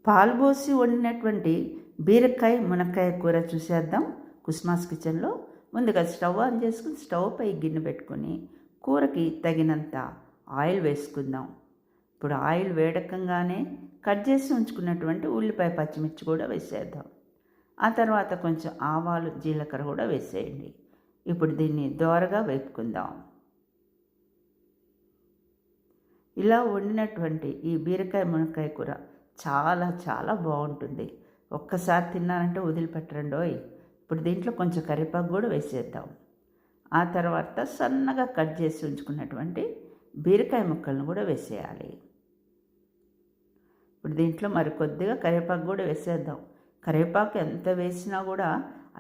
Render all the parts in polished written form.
పాలు పోసి వండినటువంటి బీరకాయ మునక్కాయ కూర చూసేద్దాం కుస్మాస్ కిచెన్లో. ముందుగా స్టవ్ ఆన్ చేసుకుని స్టవ్ పై గిన్నె పెట్టుకొని కూరకి తగినంత ఆయిల్ వేసుకుందాం. ఇప్పుడు ఆయిల్ వేడకంగానే కట్ చేసి ఉంచుకున్నటువంటి ఉల్లిపాయ పచ్చిమిర్చి కూడా వేసేద్దాం. ఆ తర్వాత కొంచెం ఆవాలు జీలకర్ర కూడా వేసేయండి. ఇప్పుడు దీన్ని దోరగా వేపుకుందాం. ఇలా వండినటువంటి ఈ బీరకాయ మునక్కాయ కూర చాలా చాలా బాగుంటుంది. ఒక్కసారి తిన్నారంటే వదిలిపెట్టరండోయ్. ఇప్పుడు దీంట్లో కొంచెం కరివేపాకు కూడా వేసేద్దాం. ఆ తర్వాత సన్నగా కట్ చేసి ఉంచుకున్నటువంటి బీరకాయ ముక్కలను కూడా వేసేయాలి. ఇప్పుడు దీంట్లో మరి కొద్దిగా కరివేపాకు కూడా వేసేద్దాం. కరివేపాకు ఎంత వేసినా కూడా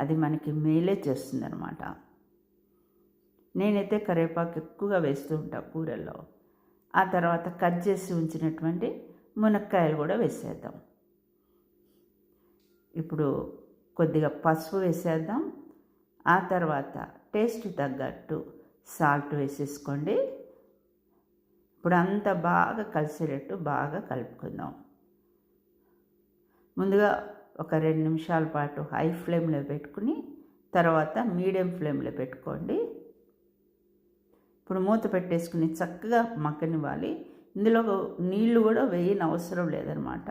అది మనకి మేలే చేస్తుంది అనమాట. నేనైతే కరివేపాకు ఎక్కువగా వేస్తూ ఉంటాను కూరల్లో. ఆ తర్వాత కట్ చేసి ఉంచినటువంటి మునక్కాయలు కూడా వేసేద్దాం. ఇప్పుడు కొద్దిగా పసుపు వేసేద్దాం. ఆ తర్వాత టేస్ట్ తగ్గట్టు సాల్ట్ వేసేసుకోండి. ఇప్పుడు అంతా బాగా కలిసేటట్టు బాగా కలుపుకుందాం. ముందుగా ఒక 2 నిమిషాల పాటు హై ఫ్లేమ్లో పెట్టుకుని తర్వాత మీడియం ఫ్లేమ్లో పెట్టుకోండి. ఇప్పుడు మూత పెట్టేసుకుని చక్కగా మగ్గనివ్వాలి. ఇందులో నీళ్లు కూడా వేయని అవసరం లేదనమాట.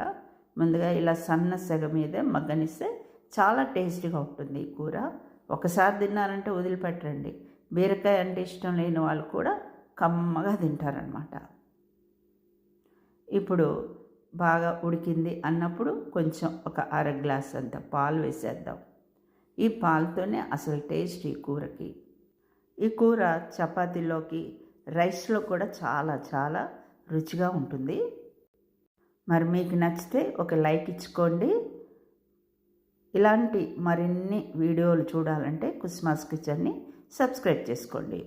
ముందుగా ఇలా సన్న సెగ మీదే మగ్గనిస్తే చాలా టేస్టీగా ఉంటుంది ఈ కూర. ఒకసారి తిన్నారంటే వదిలిపెట్టరండి. బీరకాయ అంటే ఇష్టం లేని వాళ్ళు కూడా కమ్మగా తింటారనమాట. ఇప్పుడు బాగా ఉడికింది అన్నప్పుడు కొంచెం ఒక అర గ్లాస్ అంత పాలు వేసేద్దాం. ఈ పాలతోనే అసలు టేస్ట్ ఈ కూరకి. ఈ కూర చపాతీలోకి రైస్లో కూడా చాలా చాలా రుచిగా ఉంటుంది. మరి మీకు నచ్చితే ఒక లైక్ ఇచ్చుకోండి. ఇలాంటి మరిన్ని వీడియోలు చూడాలంటే కుస్మాస్ కిచెన్ని సబ్స్క్రైబ్ చేసుకోండి.